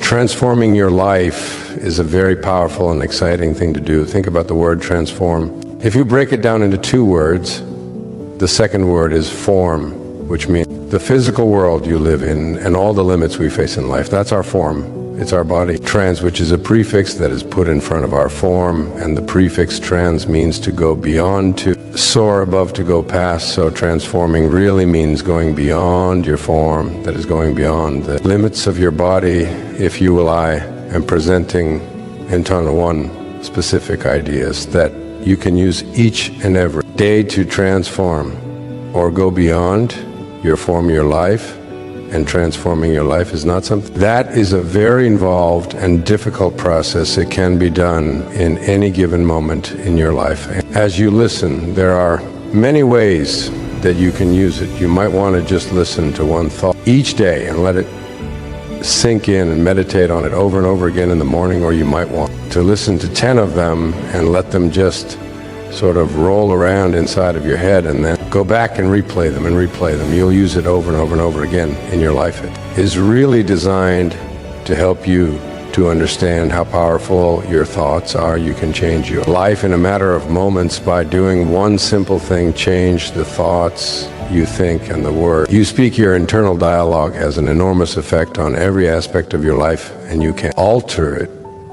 Transforming your life is a very powerful and exciting thing to do. Think about the word transform. If you break it down into two words, the second word is form, which means the physical world you live in and all the limits we face in life. That's our form. It's our body. Trans, which is a prefix that is put in front of our form, and the prefix trans means to go beyond, to soar above, to go past. So transforming really means going beyond your form, that is going beyond the limits of your body, if you will I, and presenting into one specific ideas that you can use each and every day to transform or go beyond your form, your life. And transforming your life is not something that is a very involved and difficult process. It can be done in any given moment in your life. As you listen, there are many ways that you can use it. You might want to just listen to one thought each day and let it sink in and meditate on it over and over again in the morning, or you might want to listen to 10 of them and let them just sort of roll around inside of your head, and then go back and replay them and replay them. You'll use it over and over and over again in your life. It is really designed to help you to understand how powerful your thoughts are. You can change your life in a matter of moments by doing one simple thing: change the thoughts you think and the word you speak. Your internal dialogue has an enormous effect on every aspect of your life, and you can alter it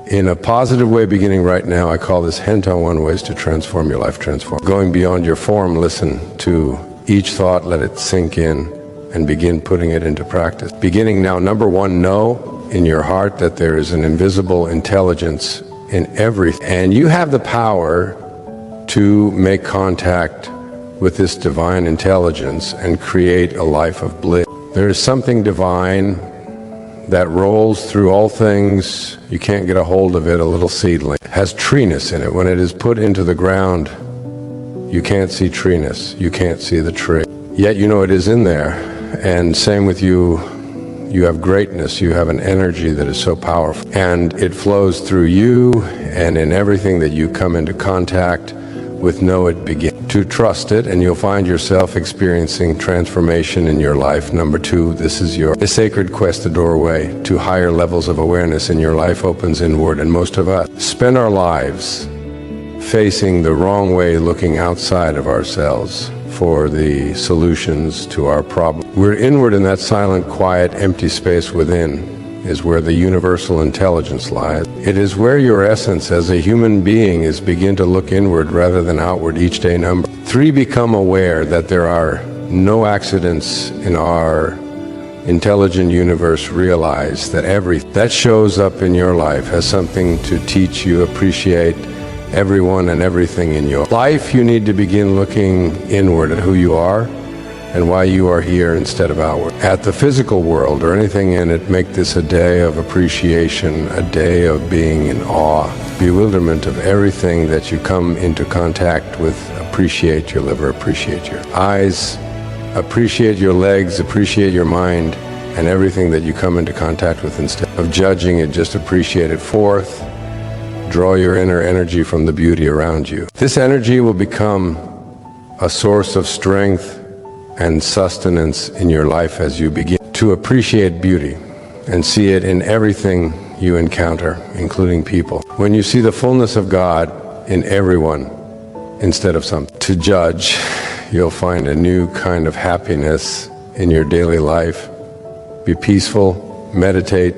in a positive way beginning right now. I call this Henton 1 ways to transform your life. Transform. Going beyond your form, listen to each thought, let it sink in, and begin putting it into practice. Beginning now, number one, know in your heart that there is an invisible intelligence in everything. And you have the power to make contact with this divine intelligence and create a life of bliss. There is something divine that rolls through all things. You can't get a hold of it. A little seedling has treeness in it. When it is put into the ground, you can't see treeness. You can't see the tree. Yet you know it is in there. And same with you. You have greatness. You have an energy that is so powerful. And it flows through you and in everything that you come into contact with. Know it, begin to trust it, and you'll find yourself experiencing transformation in your life. Number two, this is your sacred quest. The doorway to higher levels of awareness in your life opens inward, and most of us spend our lives facing the wrong way, looking outside of ourselves for the solutions to our problems. We're inward in that silent, quiet, empty space within is where the universal intelligence lies. It is where your essence as a human being is. Begin to look inward rather than outward each day. Number three, become aware that there are no accidents in our intelligent universe. Realize that everything that shows up in your life has something to teach you. Appreciate everyone and everything in your life. You need to begin looking inward at who you are and why you are here instead of outward. At the physical world or anything in it, make this a day of appreciation, a day of being in awe, bewilderment of everything that you come into contact with. Appreciate your liver, appreciate your eyes, appreciate your legs, appreciate your mind, and everything that you come into contact with. Instead of judging it, just appreciate it. Fourth, draw your inner energy from the beauty around you. This energy will become a source of strength and sustenance in your life as you begin to appreciate beauty and see it in everything you encounter, including people. When you see the fullness of God in everyone instead of something to judge, you'll find a new kind of happiness in your daily life. Be peaceful, meditate,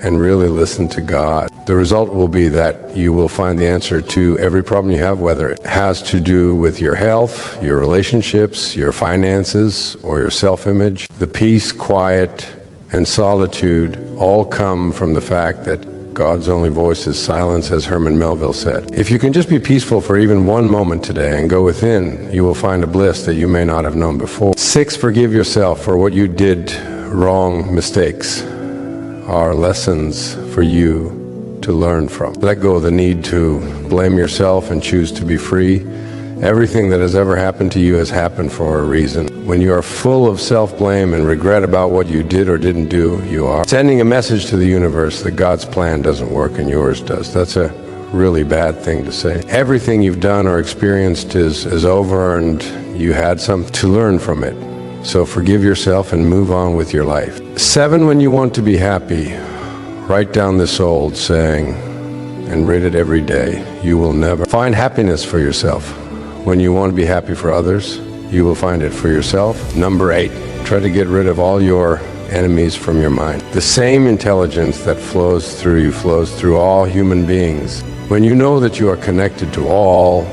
and really listen to God. The result will be that you will find the answer to every problem you have, whether it has to do with your health, your relationships, your finances, or your self-image. The peace, quiet, and solitude all come from the fact that God's only voice is silence, as Herman Melville said. If you can just be peaceful for even one moment today and go within, you will find a bliss that you may not have known before. 6, forgive yourself for what you did wrong. Mistakes are lessons for you to learn from. Let go of the need to blame yourself and choose to be free. Everything that has ever happened to you has happened for a reason. When you are full of self-blame and regret about what you did or didn't do, you are sending a message to the universe that God's plan doesn't work and yours does. That's a really bad thing to say. Everything you've done or experienced is over, and you had something to learn from it. So forgive yourself and move on with your life. 7, when you want to be happy, Write down this old saying and read it every day. You will never find happiness for yourself. When you want to be happy for others, you will find it for yourself. Number 8, try to get rid of all your enemies from your mind. The same intelligence that flows through you flows through all human beings. When you know that you are connected to all,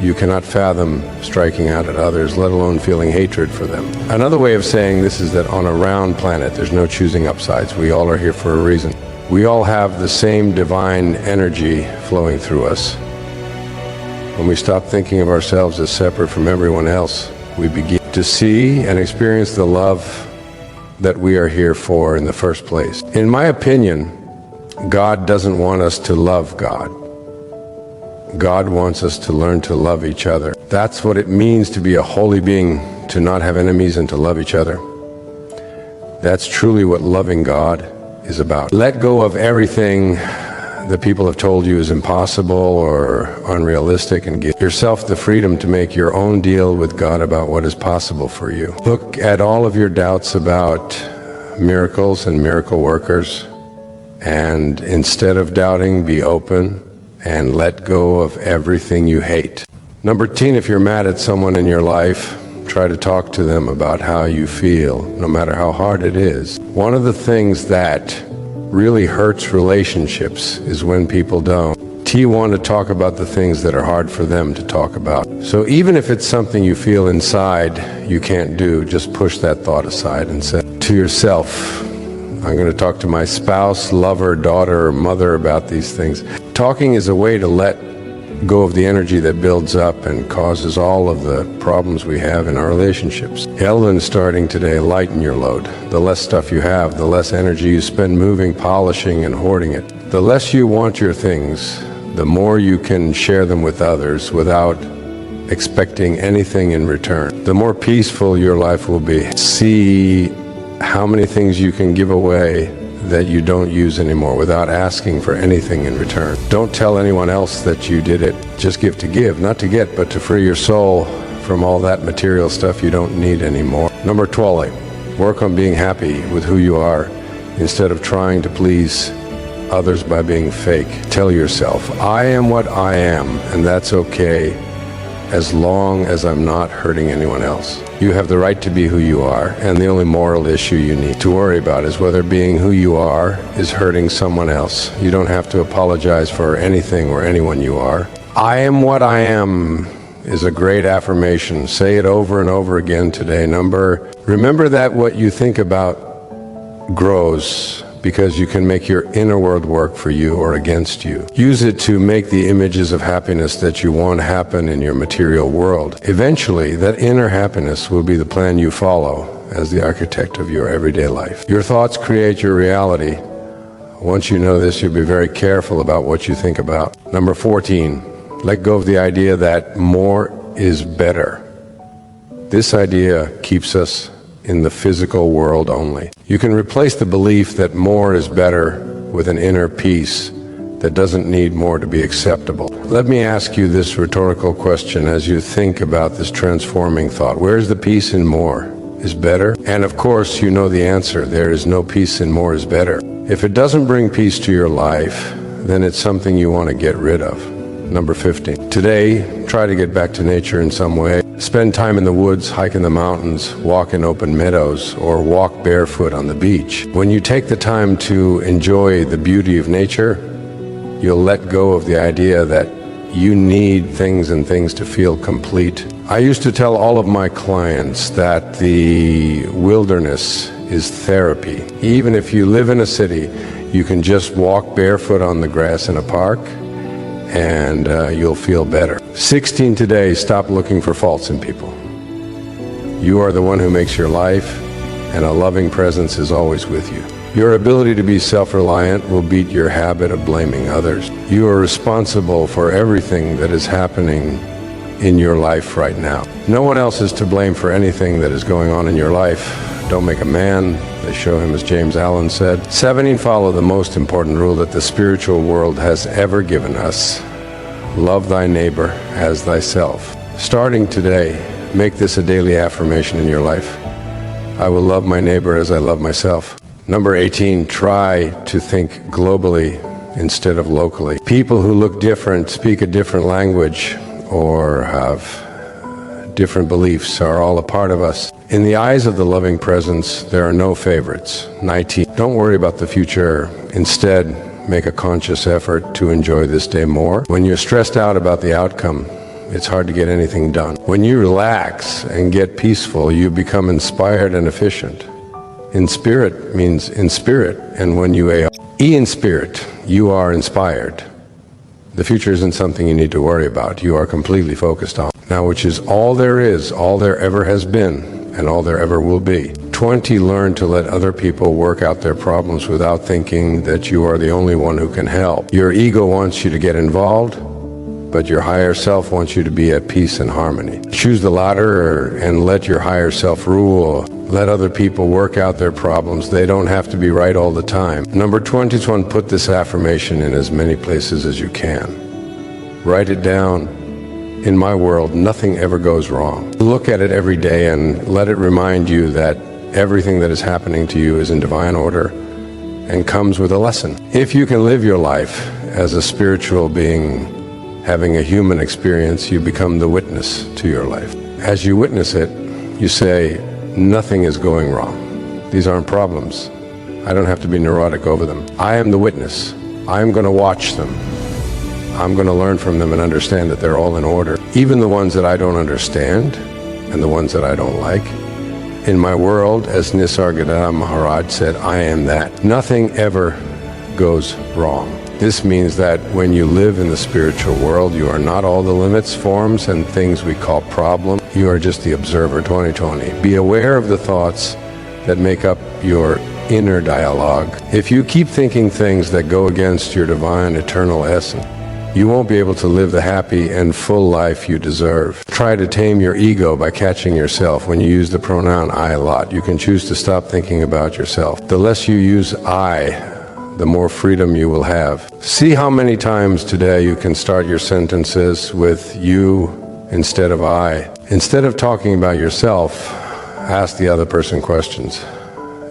you cannot fathom striking out at others, let alone feeling hatred for them. Another way of saying this is that on a round planet, there's no choosing upsides. We all are here for a reason. We all have the same divine energy flowing through us. When we stop thinking of ourselves as separate from everyone else, we begin to see and experience the love that we are here for in the first place. In my opinion, God doesn't want us to love God. God wants us to learn to love each other. That's what it means to be a holy being, to not have enemies and to love each other. That's truly what loving God is about. Let go of everything that people have told you is impossible or unrealistic and give yourself the freedom to make your own deal with God about what is possible for you. Look at all of your doubts about miracles and miracle workers, and instead of doubting, be open and let go of everything you hate. Number 10, if you're mad at someone in your life, try to talk to them about how you feel, no matter how hard it is. One of the things that really hurts relationships is when people don't. Want to talk about the things that are hard for them to talk about. So even if it's something you feel inside you can't do, just push that thought aside and say to yourself, I'm going to talk to my spouse, lover, daughter, or mother about these things. Talking is a way to let go of the energy that builds up and causes all of the problems we have in our relationships. Elvin's starting today, lighten your load. The less stuff you have, the less energy you spend moving, polishing, and hoarding it. The less you want your things, the more you can share them with others without expecting anything in return. The more peaceful your life will be. See how many things you can give away that you don't use anymore without asking for anything in return. Don't tell anyone else that you did it. Just give, not to get, but to free your soul from all that material stuff you don't need anymore. Number 12, work on being happy with who you are instead of trying to please others by being fake. Tell yourself, I am what I am, and that's okay as long as I'm not hurting anyone else. You have the right to be who you are, and the only moral issue you need to worry about is whether being who you are is hurting someone else. You don't have to apologize for anything or anyone you are. I am what I am is a great affirmation. Say it over and over again today. Remember that what you think about grows, because you can make your inner world work for you or against you. Use it to make the images of happiness that you want happen in your material world. Eventually, that inner happiness will be the plan you follow as the architect of your everyday life. Your thoughts create your reality. Once you know this, you'll be very careful about what you think about. Number 14, let go of the idea that more is better. This idea keeps us in the physical world only. You can replace the belief that more is better with an inner peace that doesn't need more to be acceptable. Let me ask you this rhetorical question as you think about this transforming thought. Where's the peace in more is better? And of course, you know the answer. There is no peace in more is better. If it doesn't bring peace to your life, then it's something you want to get rid of. Number 15. Today, try to get back to nature in some way. Spend time in the woods, hike in the mountains, walk in open meadows, or walk barefoot on the beach. When you take the time to enjoy the beauty of nature, you'll let go of the idea that you need things and things to feel complete. I used to tell all of my clients that the wilderness is therapy. Even if you live in a city, you can just walk barefoot on the grass in a park, and you'll feel better. 16 today, stop looking for faults in people. You are the one who makes your life, and a loving presence is always with you. Your ability to be self-reliant will beat your habit of blaming others. You are responsible for everything that is happening in your life right now. No one else is to blame for anything that is going on in your life. Don't make a man. They show him, as James Allen said. 17, follow the most important rule that the spiritual world has ever given us. Love thy neighbor as thyself. Starting today, make this a daily affirmation in your life. I will love my neighbor as I love myself. Number 18, try to think globally instead of locally. People who look different, speak a different language, or have different beliefs are all a part of us. In the eyes of the loving presence, there are no favorites. 19, don't worry about the future. Instead, make a conscious effort to enjoy this day more. When you're stressed out about the outcome, it's hard to get anything done. When you relax and get peaceful, you become inspired and efficient. In spirit means in spirit, and when you E in spirit, you are inspired. The future isn't something you need to worry about. You are completely focused on. Now, which is all there is, all there ever has been, and all there ever will be. 20, learn to let other people work out their problems without thinking that you are the only one who can help. Your ego wants you to get involved, but your higher self wants you to be at peace and harmony. Choose the latter and let your higher self rule. Let other people work out their problems. They don't have to be right all the time. Number 21, put this affirmation in as many places as you can. Write it down. In my world, nothing ever goes wrong. Look at it every day and let it remind you that everything that is happening to you is in divine order and comes with a lesson. If you can live your life as a spiritual being having a human experience, you become the witness to your life. As you witness it, you say, nothing is going wrong. These aren't problems. I don't have to be neurotic over them. I am the witness. I'm going to watch them. I'm going to learn from them and understand that they're all in order. Even the ones that I don't understand and the ones that I don't like. In my world, as Nisargadatta Maharaj said, I am that. Nothing ever goes wrong. This means that when you live in the spiritual world, you are not all the limits, forms, and things we call problems. You are just the observer. 2020. Be aware of the thoughts that make up your inner dialogue. If you keep thinking things that go against your divine eternal essence, you won't be able to live the happy and full life you deserve. Try to tame your ego by catching yourself. When you use the pronoun I a lot, you can choose to stop thinking about yourself. The less you use I, the more freedom you will have. See how many times today you can start your sentences with you instead of I. Instead of talking about yourself, ask the other person questions.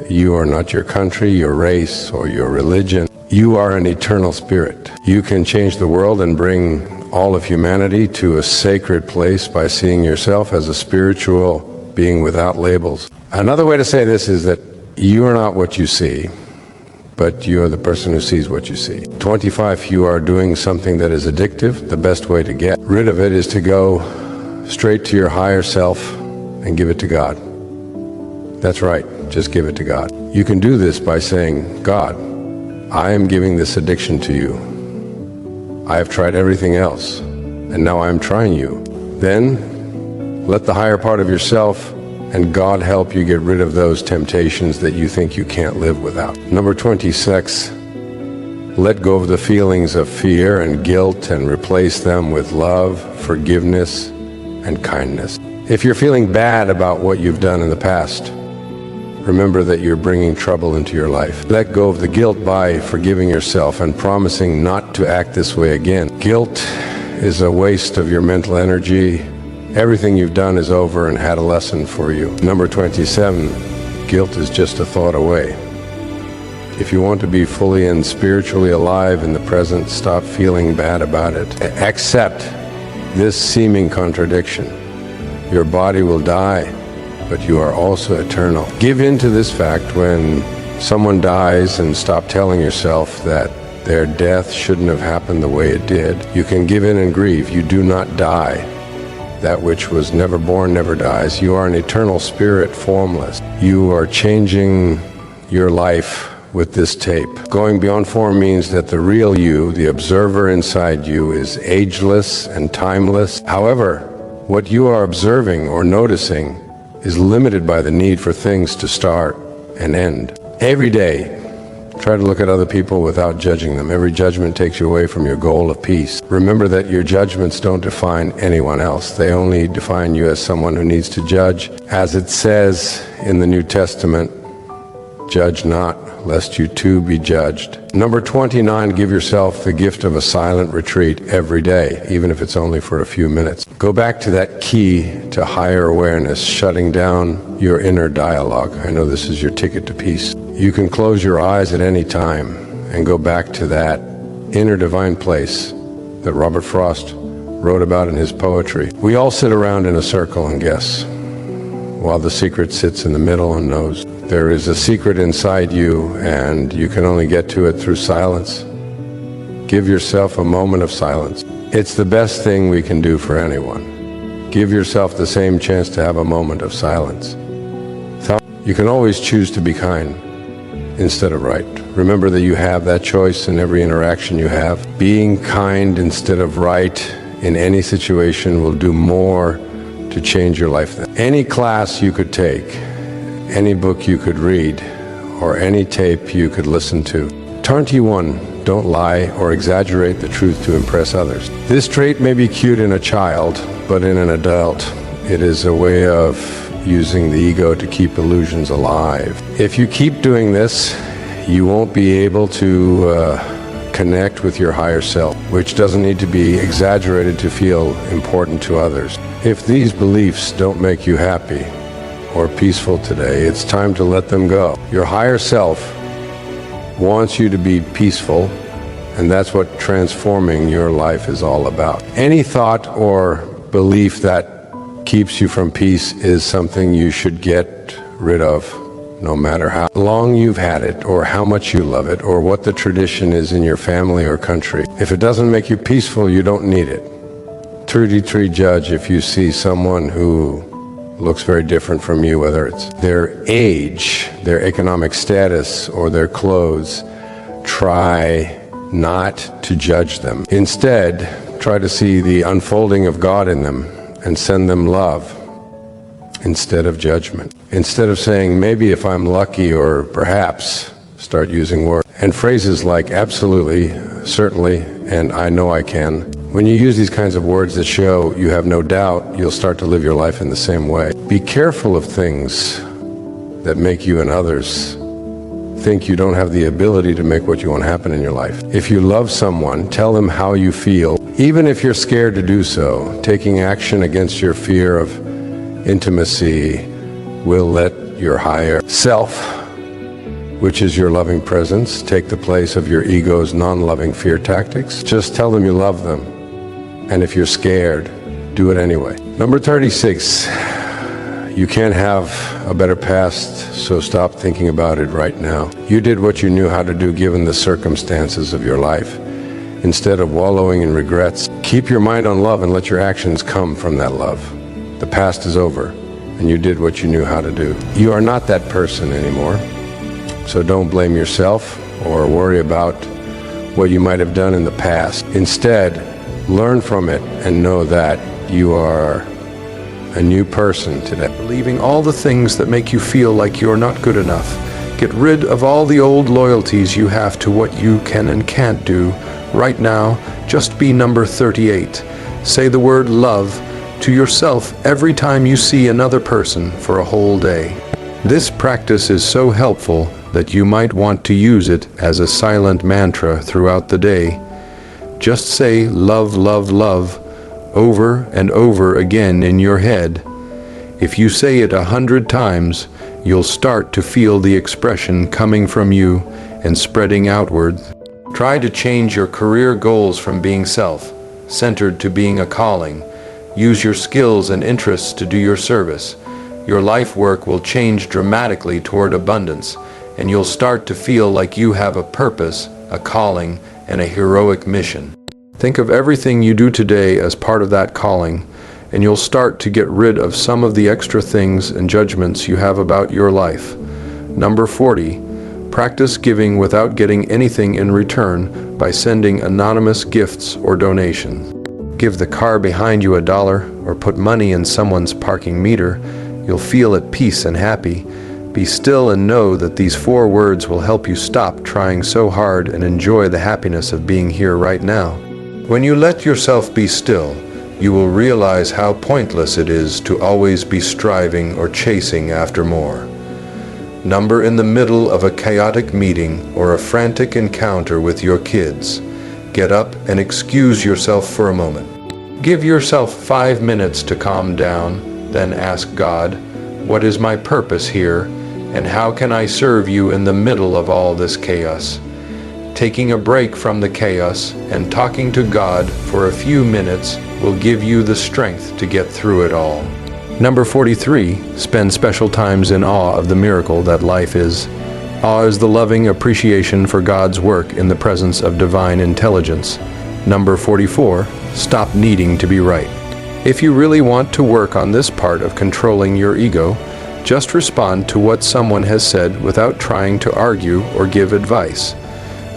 You are not your country, your race, or your religion. You are an eternal spirit. You can change the world and bring all of humanity to a sacred place by seeing yourself as a spiritual being without labels. Another way to say this is that you are not what you see, but you are the person who sees what you see. 25, you are doing something that is addictive. The best way to get rid of it is to go straight to your higher self and give it to God. That's right, just give it to God. You can do this by saying, God, I am giving this addiction to you. I have tried everything else, and now I am trying you. Then, let the higher part of yourself and God help you get rid of those temptations that you think you can't live without. Number 26, let go of the feelings of fear and guilt and replace them with love, forgiveness, and kindness. If you're feeling bad about what you've done in the past, remember that you're bringing trouble into your life. Let go of the guilt by forgiving yourself and promising not to act this way again. Guilt is a waste of your mental energy. Everything you've done is over and had a lesson for you. Number 27, guilt is just a thought away. If you want to be fully and spiritually alive in the present, stop feeling bad about it. Accept this seeming contradiction. Your body will die, but you are also eternal. Give in to this fact when someone dies and stop telling yourself that their death shouldn't have happened the way it did. You can give in and grieve. You do not die. That which was never born never dies. You are an eternal spirit, formless. You are changing your life with this tape. Going beyond form means that the real you, the observer inside you, is ageless and timeless. However, what you are observing or noticing is limited by the need for things to start and end. Every day, try to look at other people without judging them. Every judgment takes you away from your goal of peace. Remember that your judgments don't define anyone else. They only define you as someone who needs to judge. As it says in the New Testament, judge not, lest you too be judged. Number 29, give yourself the gift of a silent retreat every day, even if it's only for a few minutes. Go back to that key to higher awareness, shutting down your inner dialogue. I know this is your ticket to peace. You can close your eyes at any time and go back to that inner divine place that Robert Frost wrote about in his poetry. We all sit around in a circle and guess, while the secret sits in the middle and knows. There is a secret inside you, and you can only get to it through silence. Give yourself a moment of silence. It's the best thing we can do for anyone. Give yourself the same chance to have a moment of silence. You can always choose to be kind instead of right. Remember that you have that choice in every interaction you have. Being kind instead of right in any situation will do more to change your life than any class you could take, any book you could read, or any tape you could listen to. Turn to one. Don't lie or exaggerate the truth to impress others. This trait may be cute in a child, but in an adult, it is a way of using the ego to keep illusions alive. If you keep doing this, you won't be able to connect with your higher self, which doesn't need to be exaggerated to feel important to others. If these beliefs don't make you happy or peaceful today, it's time to let them go. Your higher self wants you to be peaceful, and that's what transforming your life is all about. Any thought or belief that keeps you from peace is something you should get rid of, no matter how long you've had it, or how much you love it, or what the tradition is in your family or country. If it doesn't make you peaceful, you don't need it. Trudy judge if you see someone who looks very different from you, whether it's their age, their economic status, or their clothes. Try not to judge them. Instead, try to see the unfolding of God in them and send them love instead of judgment. Instead of saying, maybe if I'm lucky, or perhaps, start using words and phrases like absolutely, certainly, and I know I can. When you use these kinds of words that show you have no doubt, you'll start to live your life in the same way. Be careful of things that make you and others think you don't have the ability to make what you want happen in your life. If you love someone, tell them how you feel, even if you're scared to do so. Taking action against your fear of intimacy will let your higher self, which is your loving presence, take the place of your ego's non-loving fear tactics. Just tell them you love them. And if you're scared, do it anyway. Number 36, you can't have a better past, so stop thinking about it right now. You did what you knew how to do given the circumstances of your life. Instead of wallowing in regrets, keep your mind on love and let your actions come from that love. The past is over, and you did what you knew how to do. You are not that person anymore, so don't blame yourself or worry about what you might have done in the past. Instead, learn from it and know that you are a new person today. Believing all the things that make you feel like you're not good enough. Get rid of all the old loyalties you have to what you can and can't do. Right now, just be number 38. Say the word love to yourself every time you see another person for a whole day. This practice is so helpful that you might want to use it as a silent mantra throughout the day. Just say love, love, love over and over again in your head. If you say it 100 times, you'll start to feel the expression coming from you and spreading outward. Try to change your career goals from being self-centered to being a calling. Use your skills and interests to do your service. Your life work will change dramatically toward abundance, and you'll start to feel like you have a purpose, a calling, and a heroic mission. Think of everything you do today as part of that calling, and you'll start to get rid of some of the extra things and judgments you have about your life. Number 40, practice giving without getting anything in return by sending anonymous gifts or donations. Give the car behind you $1 or put money in someone's parking meter. You'll feel at peace and happy. Be still and know that these 4 words will help you stop trying so hard and enjoy the happiness of being here right now. When you let yourself be still, you will realize how pointless it is to always be striving or chasing after more. Number in the middle of a chaotic meeting or a frantic encounter with your kids. Get up and excuse yourself for a moment. Give yourself 5 minutes to calm down, then ask God, what is my purpose here? And how can I serve you in the middle of all this chaos? Taking a break from the chaos and talking to God for a few minutes will give you the strength to get through it all. Number 43, spend special times in awe of the miracle that life is. Awe is the loving appreciation for God's work in the presence of divine intelligence. Number 44, stop needing to be right. If you really want to work on this part of controlling your ego, just respond to what someone has said without trying to argue or give advice.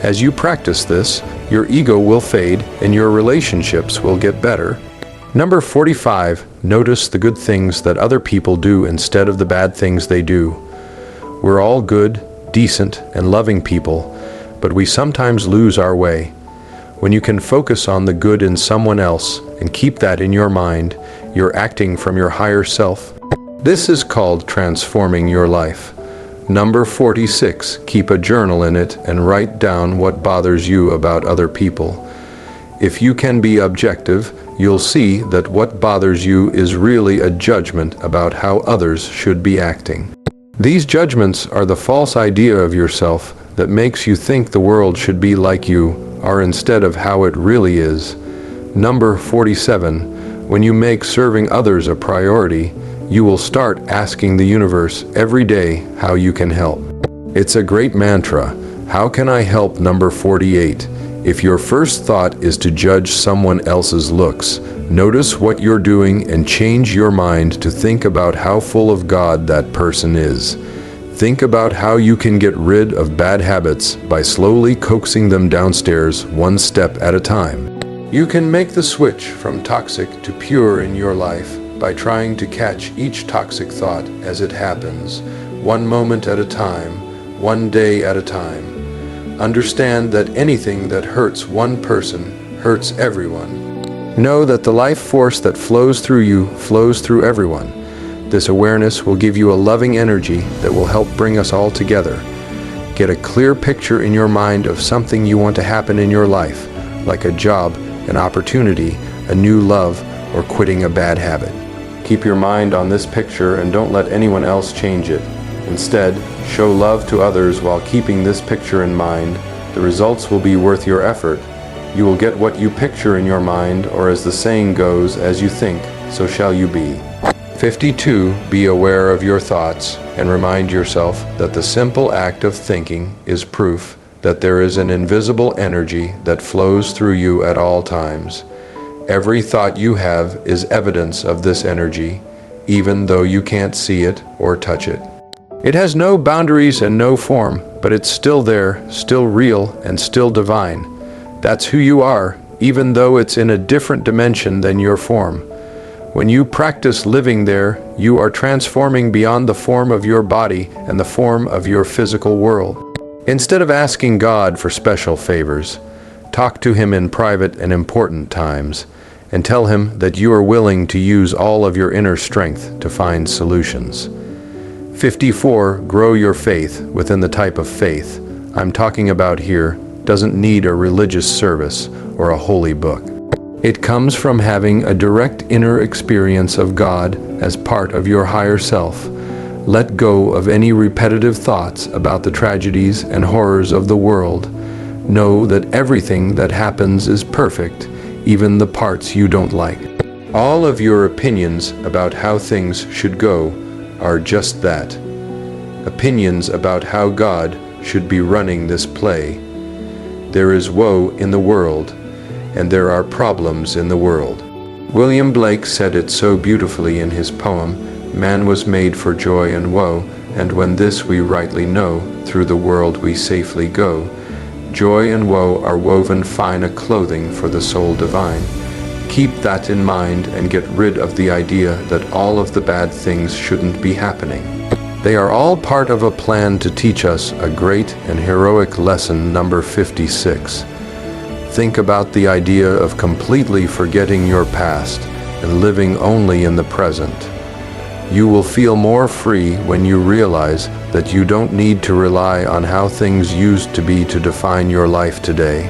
As you practice this, your ego will fade and your relationships will get better. Number 45, notice the good things that other people do instead of the bad things they do. We're all good, decent, and loving people, but we sometimes lose our way. When you can focus on the good in someone else and keep that in your mind, you're acting from your higher self. This is called transforming your life. Number 46, keep a journal in it and write down what bothers you about other people. If you can be objective, you'll see that what bothers you is really a judgment about how others should be acting. These judgments are the false idea of yourself that makes you think the world should be like you are instead of how it really is. Number 47, when you make serving others a priority, you will start asking the universe every day how you can help. It's a great mantra. How can I help? Number 48. If your first thought is to judge someone else's looks, notice what you're doing and change your mind to think about how full of God that person is. Think about how you can get rid of bad habits by slowly coaxing them downstairs one step at a time. You can make the switch from toxic to pure in your life by trying to catch each toxic thought as it happens, one moment at a time, one day at a time. Understand that anything that hurts one person hurts everyone. Know that the life force that flows through you flows through everyone. This awareness will give you a loving energy that will help bring us all together. Get a clear picture in your mind of something you want to happen in your life, like a job, an opportunity, a new love, or quitting a bad habit. Keep your mind on this picture and don't let anyone else change it. Instead, show love to others while keeping this picture in mind. The results will be worth your effort. You will get what you picture in your mind, or as the saying goes, as you think, so shall you be. 52. Be aware of your thoughts and remind yourself that the simple act of thinking is proof that there is an invisible energy that flows through you at all times. Every thought you have is evidence of this energy, even though you can't see it or touch it. It has no boundaries and no form, but it's still there, still real, and still divine. That's who you are, even though it's in a different dimension than your form. When you practice living there, you are transforming beyond the form of your body and the form of your physical world. Instead of asking God for special favors, talk to Him in private and important times, and tell Him that you are willing to use all of your inner strength to find solutions. 54. Grow your faith within the type of faith I'm talking about here doesn't need a religious service or a holy book. It comes from having a direct inner experience of God as part of your higher self. Let go of any repetitive thoughts about the tragedies and horrors of the world. Know that everything that happens is perfect, even the parts you don't like. All of your opinions about how things should go are just that. Opinions about how God should be running this play. There is woe in the world, and there are problems in the world. William Blake said it so beautifully in his poem, "Man was made for joy and woe, and when this we rightly know, through the world we safely go. Joy and woe are woven fine a clothing for the soul divine." Keep that in mind and get rid of the idea that all of the bad things shouldn't be happening. They are all part of a plan to teach us a great and heroic lesson. Number 56. Think about the idea of completely forgetting your past and living only in the present. You will feel more free when you realize that you don't need to rely on how things used to be to define your life today.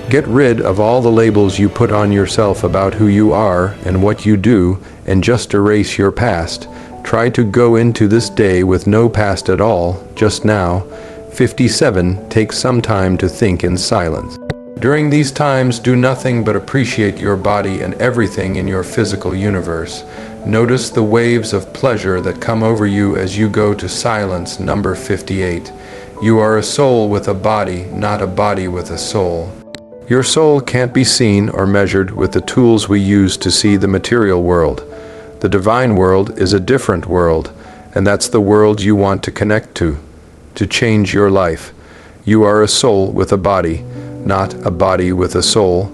Get rid of all the labels you put on yourself about who you are and what you do, and just erase your past. Try to go into this day with no past at all, just now. 57. Take some time to think in silence. During these times, do nothing but appreciate your body and everything in your physical universe. Notice the waves of pleasure that come over you as you go to silence. Number 58. You are a soul with a body, not a body with a soul. Your soul can't be seen or measured with the tools we use to see the material world. The divine world is a different world, and that's the world you want to connect to change your life. You are a soul with a body, not a body with a soul.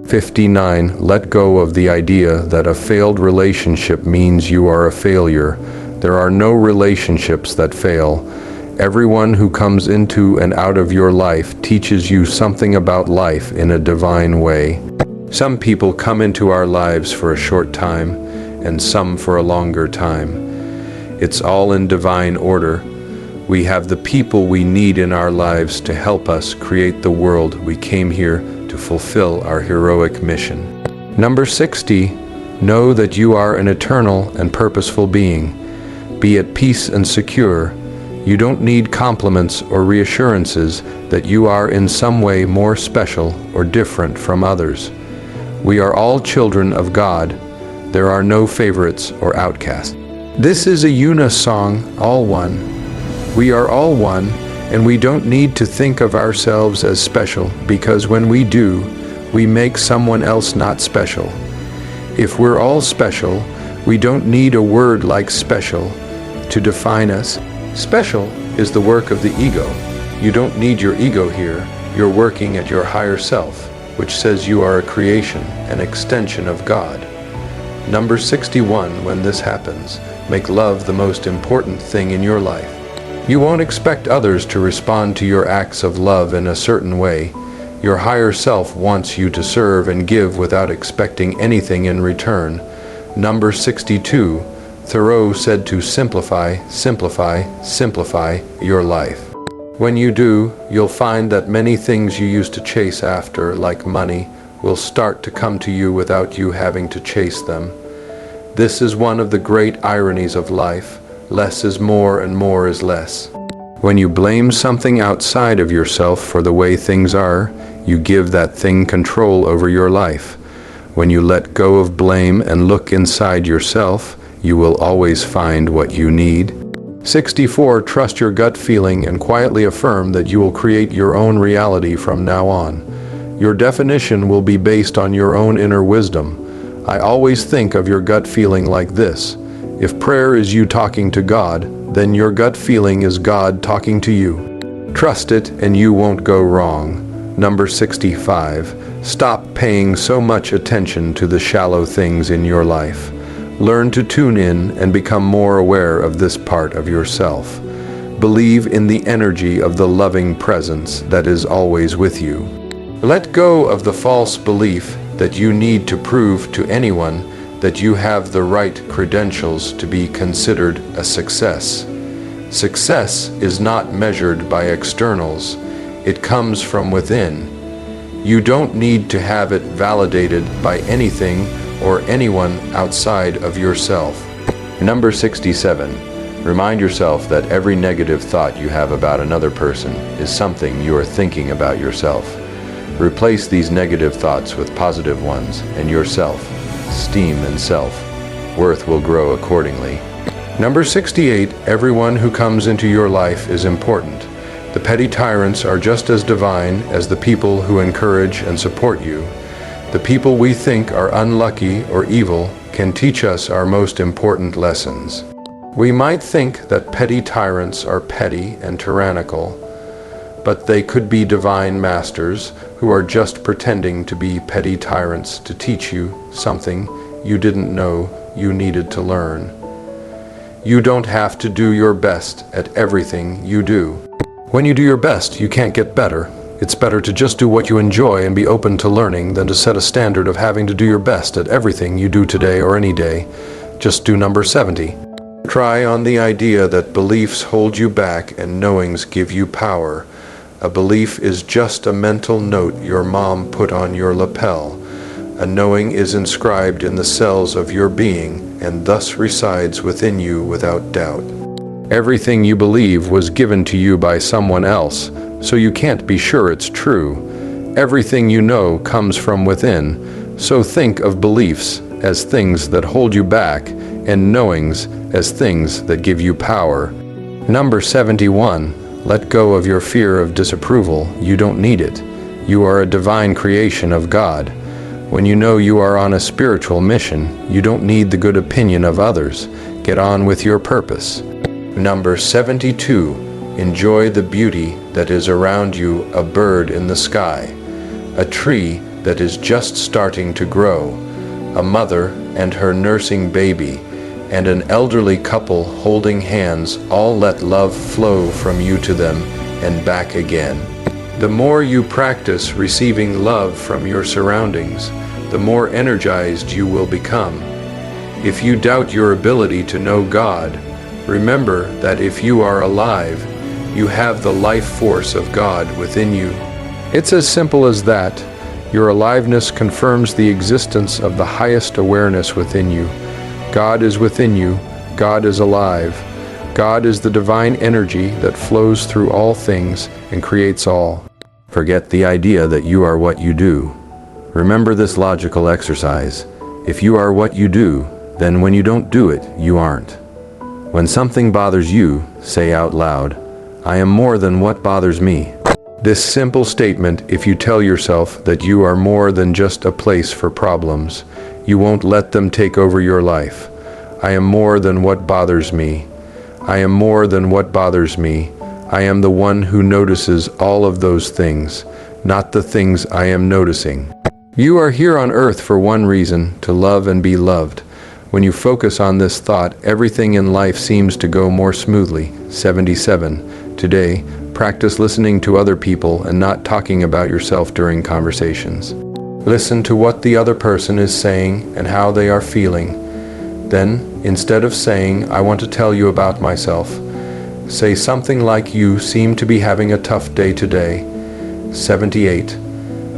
59. Let go of the idea that a failed relationship means you are a failure. There are no relationships that fail. Everyone who comes into and out of your life teaches you something about life in a divine way. Some people come into our lives for a short time, and some for a longer time. It's all in divine order. We have the people we need in our lives to help us create the world we came here to fulfill our heroic mission. Number 60. Know that you are an eternal and purposeful being. Be at peace and secure. You don't need compliments or reassurances that you are in some way more special or different from others. We are all children of God. There are no favorites or outcasts. This is a unisong, all one. We are all one, and we don't need to think of ourselves as special, because when we do, we make someone else not special. If we're all special, we don't need a word like special to define us. Special is the work of the ego. You don't need your ego here. You're working at your higher self, which says you are a creation, an extension of God. Number 61. When this happens, make love the most important thing in your life. You won't expect others to respond to your acts of love in a certain way. Your higher self wants you to serve and give without expecting anything in return. Number 62. Thoreau said to simplify, simplify, simplify your life. When you do, you'll find that many things you used to chase after, like money, will start to come to you without you having to chase them. This is one of the great ironies of life. Less is more and more is less. When you blame something outside of yourself for the way things are, you give that thing control over your life. When you let go of blame and look inside yourself, you will always find what you need. 64. Trust your gut feeling and quietly affirm that you will create your own reality from now on. Your definition will be based on your own inner wisdom. I always think of your gut feeling like this. If prayer is you talking to God, then your gut feeling is God talking to you. Trust it and you won't go wrong. Number 65. Stop paying so much attention to the shallow things in your life. Learn to tune in and become more aware of this part of yourself. Believe in the energy of the loving presence that is always with you. Let go of the false belief that you need to prove to anyone that you have the right credentials to be considered a success. Success is not measured by externals. It comes from within. You don't need to have it validated by anything or anyone outside of yourself. Number 67. Remind yourself that every negative thought you have about another person is something you are thinking about yourself. Replace these negative thoughts with positive ones, and your self-esteem and self-worth will grow accordingly. Number 68. Everyone who comes into your life is important. The petty tyrants are just as divine as the people who encourage and support you. The people we think are unlucky or evil can teach us our most important lessons. We might think that petty tyrants are petty and tyrannical, but they could be divine masters who are just pretending to be petty tyrants to teach you something you didn't know you needed to learn. You don't have to do your best at everything you do. When you do your best, you can't get better. It's better to just do what you enjoy and be open to learning than to set a standard of having to do your best at everything you do today or any day. Just do number 70. Try on the idea that beliefs hold you back and knowings give you power. A belief is just a mental note your mom put on your lapel. A knowing is inscribed in the cells of your being and thus resides within you without doubt. Everything you believe was given to you by someone else, so you can't be sure it's true. Everything you know comes from within, so think of beliefs as things that hold you back and knowings as things that give you power. Number 71. Let go of your fear of disapproval. You don't need it. You are a divine creation of God. When you know you are on a spiritual mission, you don't need the good opinion of others. Get on with your purpose. Number 72. Enjoy the beauty that is around you, a bird in the sky, a tree that is just starting to grow, a mother and her nursing baby, and an elderly couple holding hands. All let love flow from you to them and back again. The more you practice receiving love from your surroundings, the more energized you will become. If you doubt your ability to know God, remember that if you are alive, you have the life force of God within you. It's as simple as that. Your aliveness confirms the existence of the highest awareness within you. God is within you. God is alive. God is the divine energy that flows through all things and creates all. Forget the idea that you are what you do. Remember this logical exercise. If you are what you do, then when you don't do it, you aren't. When something bothers you, say out loud, "I am more than what bothers me." This simple statement, if you tell yourself that you are more than just a place for problems, you won't let them take over your life. I am more than what bothers me. I am more than what bothers me. I am the one who notices all of those things, not the things I am noticing. You are here on earth for one reason, to love and be loved. When you focus on this thought, everything in life seems to go more smoothly. 77. Today, practice listening to other people and not talking about yourself during conversations. Listen to what the other person is saying and how they are feeling. Then, instead of saying, "I want to tell you about myself," say something like, "You seem to be having a tough day today." 78.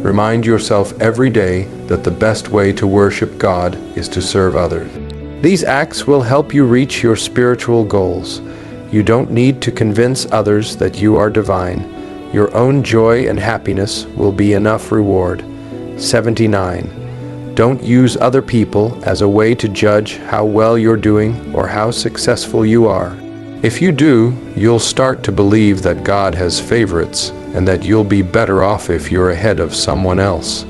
Remind yourself every day that the best way to worship God is to serve others. These acts will help you reach your spiritual goals. You don't need to convince others that you are divine. Your own joy and happiness will be enough reward. 79. Don't use other people as a way to judge how well you're doing or how successful you are. If you do, you'll start to believe that God has favorites and that you'll be better off if you're ahead of someone else.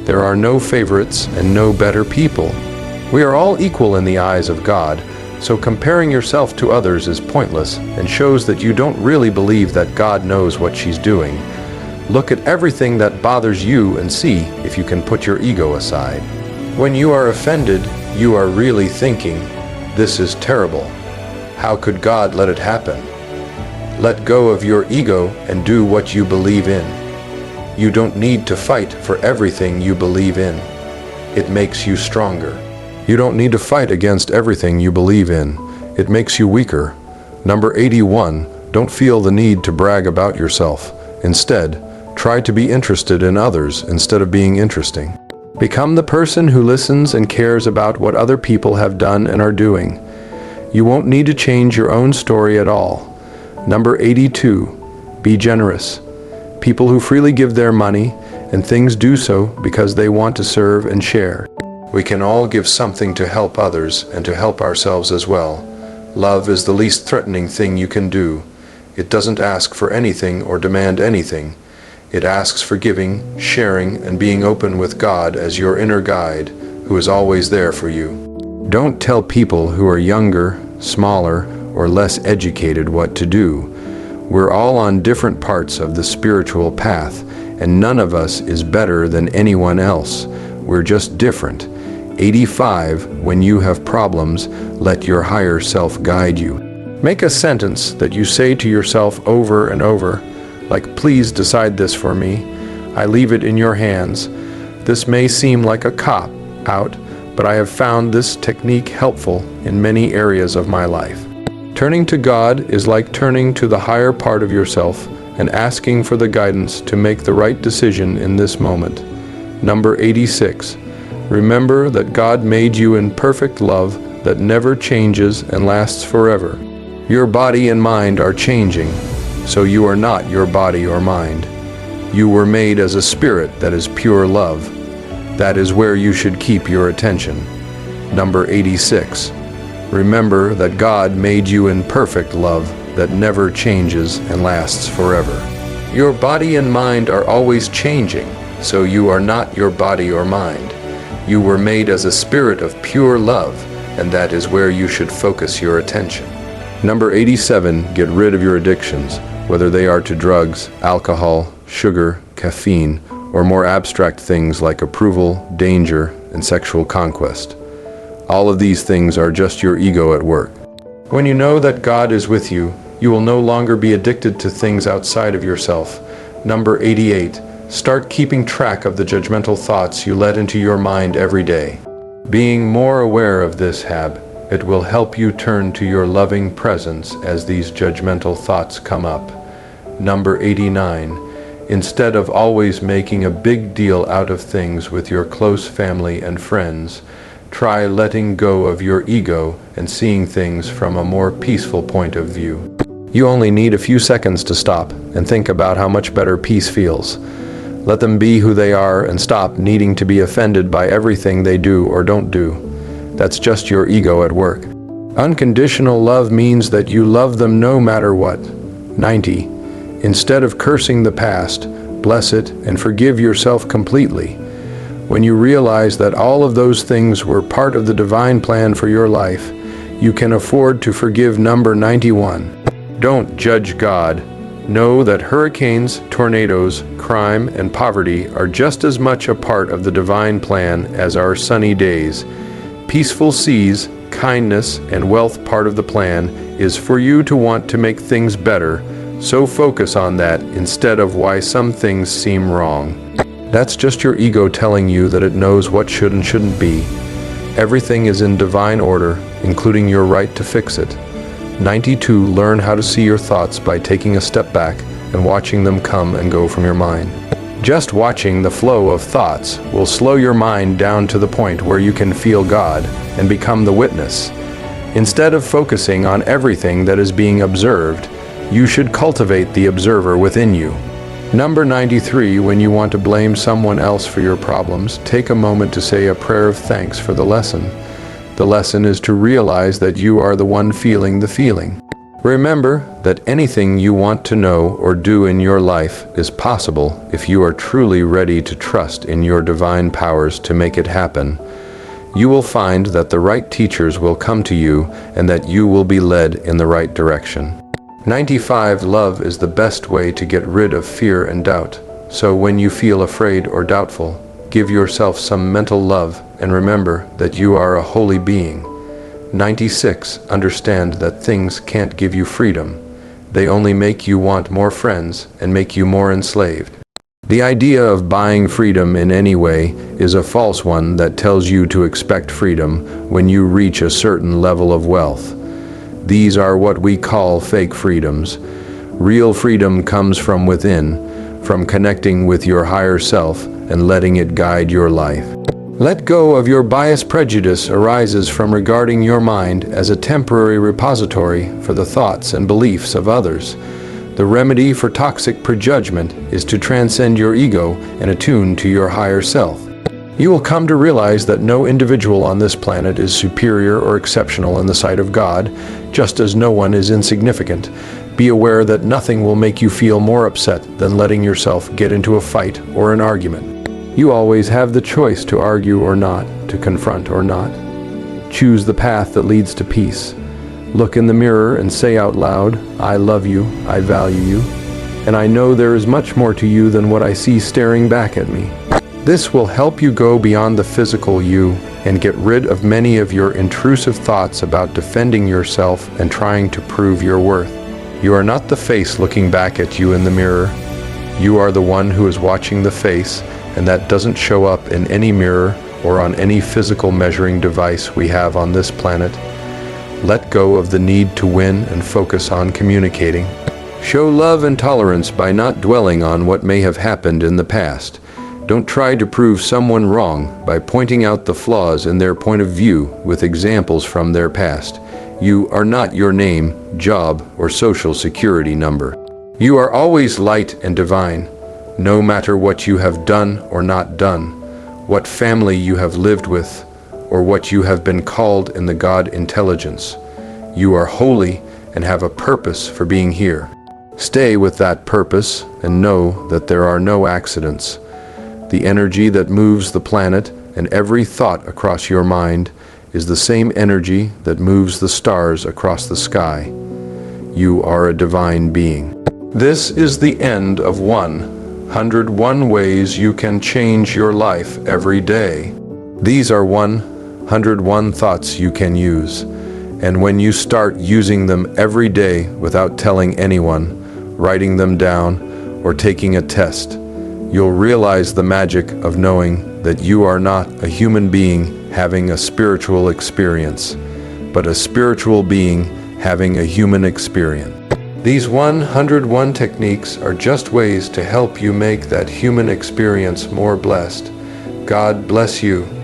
There are no favorites and no better people. We are all equal in the eyes of God, so comparing yourself to others is pointless and shows that you don't really believe that God knows what she's doing. Look at everything that bothers you and see if you can put your ego aside. When you are offended, you are really thinking, "This is terrible. How could God let it happen?" Let go of your ego and do what you believe in. You don't need to fight for everything you believe in. It makes you stronger. You don't need to fight against everything you believe in. It makes you weaker. Number 81. Don't feel the need to brag about yourself. Instead, try to be interested in others instead of being interesting. Become the person who listens and cares about what other people have done and are doing. You won't need to change your own story at all. Number 82. Be generous. People who freely give their money and things do so because they want to serve and share. We can all give something to help others and to help ourselves as well. Love is the least threatening thing you can do. It doesn't ask for anything or demand anything. It asks for giving, sharing, and being open with God as your inner guide, who is always there for you. Don't tell people who are younger, smaller, or less educated what to do. We're all on different parts of the spiritual path, and none of us is better than anyone else. We're just different. 85. When you have problems, let your higher self guide you. Make a sentence that you say to yourself over and over, like, "Please decide this for me. I leave it in your hands." This may seem like a cop-out, but I have found this technique helpful in many areas of my life. Turning to God is like turning to the higher part of yourself and asking for the guidance to make the right decision in this moment. Number 86. Remember that God made you in perfect love that never changes and lasts forever. Your body and mind are changing, so you are not your body or mind. You were made as a spirit that is pure love. That is where you should keep your attention. Number 86. Remember that God made you in perfect love that never changes and lasts forever. Your body and mind are always changing, so you are not your body or mind. You were made as a spirit of pure love, and that is where you should focus your attention. Number 87, get rid of your addictions, whether they are to drugs, alcohol, sugar, caffeine, or more abstract things like approval, danger, and sexual conquest. All of these things are just your ego at work. When you know that God is with you, you will no longer be addicted to things outside of yourself. Number 88, start keeping track of the judgmental thoughts you let into your mind every day. Being more aware of this habit, it will help you turn to your loving presence as these judgmental thoughts come up. Number 89, instead of always making a big deal out of things with your close family and friends, try letting go of your ego and seeing things from a more peaceful point of view. You only need a few seconds to stop and think about how much better peace feels. Let them be who they are and stop needing to be offended by everything they do or don't do. That's just your ego at work. Unconditional love means that you love them no matter what. 90. Instead of cursing the past, bless it and forgive yourself completely. When you realize that all of those things were part of the divine plan for your life, you can afford to forgive. Number 91. Don't judge God. Know that hurricanes, tornadoes, crime, and poverty are just as much a part of the divine plan as our sunny days. Peaceful seas, kindness, and wealth part of the plan is for you to want to make things better, so focus on that instead of why some things seem wrong. That's just your ego telling you that it knows what should and shouldn't be. Everything is in divine order, including your right to fix it. 92. Learn how to see your thoughts by taking a step back and watching them come and go from your mind. Just watching the flow of thoughts will slow your mind down to the point where you can feel God and become the witness. Instead of focusing on everything that is being observed, you should cultivate the observer within you. Number 93. When you want to blame someone else for your problems, take a moment to say a prayer of thanks for the lesson. The lesson is to realize that you are the one feeling the feeling. Remember that anything you want to know or do in your life is possible if you are truly ready to trust in your divine powers to make it happen. You will find that the right teachers will come to you and that you will be led in the right direction. 95. Love is the best way to get rid of fear and doubt. So when you feel afraid or doubtful, give yourself some mental love and remember that you are a holy being. 96. Understand that things can't give you freedom. They only make you want more friends and make you more enslaved. The idea of buying freedom in any way is a false one that tells you to expect freedom when you reach a certain level of wealth. These are what we call fake freedoms. Real freedom comes from within, from connecting with your higher self and letting it guide your life. Let go of your bias. Prejudice arises from regarding your mind as a temporary repository for the thoughts and beliefs of others. The remedy for toxic prejudgment is to transcend your ego and attune to your higher self. You will come to realize that no individual on this planet is superior or exceptional in the sight of God, just as no one is insignificant. Be aware that nothing will make you feel more upset than letting yourself get into a fight or an argument. You always have the choice to argue or not, to confront or not. Choose the path that leads to peace. Look in the mirror and say out loud, "I love you, I value you, and I know there is much more to you than what I see staring back at me." This will help you go beyond the physical you and get rid of many of your intrusive thoughts about defending yourself and trying to prove your worth. You are not the face looking back at you in the mirror. You are the one who is watching the face, and that doesn't show up in any mirror or on any physical measuring device we have on this planet. Let go of the need to win and focus on communicating. Show love and tolerance by not dwelling on what may have happened in the past. Don't try to prove someone wrong by pointing out the flaws in their point of view with examples from their past. You are not your name, job, or social security number. You are always light and divine, no matter what you have done or not done, what family you have lived with, or what you have been called in the God intelligence. You are holy and have a purpose for being here. Stay with that purpose and know that there are no accidents. The energy that moves the planet and every thought across your mind is the same energy that moves the stars across the sky. You are a divine being. This is the end of 101 ways you can change your life every day. These are 101 thoughts you can use. And when you start using them every day without telling anyone, writing them down, or taking a test, you'll realize the magic of knowing that you are not a human being having a spiritual experience, but a spiritual being having a human experience. These 101 techniques are just ways to help you make that human experience more blessed. God bless you.